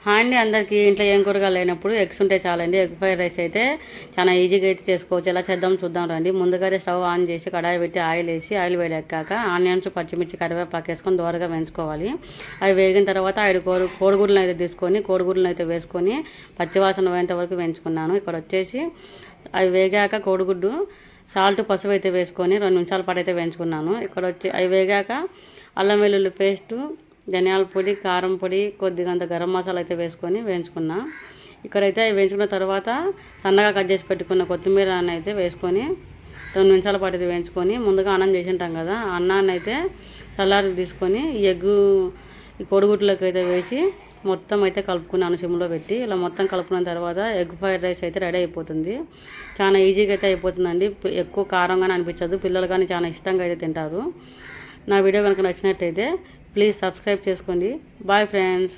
Hi అండి, అందరికీ ఇంట్లో ఏం కూరగాయలు లేనప్పుడు ఎగ్స్ ఉంటే చాలండి. ఎగ్ ఫ్రైడ్ రైస్ అయితే చాలా ఈజీగా అయితే చేసుకోవచ్చు. ఎలా చేద్దాం చూద్దాం రండి. ముందుగానే స్టవ్ ఆన్ చేసి కడాయి పెట్టి ఆయిల్ వేసి ఆయిల్ వేడెక్కాక ఆనియన్స్, పచ్చిమిర్చి, కరివేపాకు వేసుకొని దోరగా వేయించుకోవాలి. అవి వేగిన తర్వాత 5 కోడిగుడ్లను అయితే తీసుకొని కోడిగుడ్లను అయితే వేసుకొని పచ్చివాసన పోయేంత వరకు వేయించుకున్నాను. ఇక్కడ వచ్చేసి అవి వేగాక కోడిగుడ్డు సాల్ట్, పసుపు అయితే వేసుకొని 2 నిమిషాల పాటు అయితే వేయించుకున్నాను. ఇక్కడ వచ్చి అవి వేగాక అల్లం వెల్లుల్లి పేస్టు, ధనియాల పొడి, కారం పొడి, కొద్దిగంత గరం మసాలా అయితే వేసుకొని వేయించుకున్నా. ఇక్కడైతే వేయించుకున్న తర్వాత సన్నగా కట్ చేసి పెట్టుకున్న కొత్తిమీర అయితే వేసుకొని 2 నిమిషాల పాటు అయితే వేయించుకొని ముందుగా అన్నం చేసి ఉంటాం కదా, అన్నాన్ని అయితే చల్లారి తీసుకొని ఈ కోడిగుడ్లోకి అయితే వేసి మొత్తం అయితే కలుపుకున్నాను సిమ్లో పెట్టి. ఇలా మొత్తం కలుపుకున్న తర్వాత ఎగ్ ఫ్రైడ్ రైస్ అయితే రెడీ అయిపోతుంది. చాలా ఈజీగా అయితే అయిపోతుందండి. ఎక్కువ కారంగానే అనిపించదు, పిల్లలు కానీ చాలా ఇష్టంగా అయితే తింటారు. నా వీడియో కనుక నచ్చినట్టయితే ప్లీజ్ సబ్స్క్రైబ్ చేసుకోండి. Bye friends.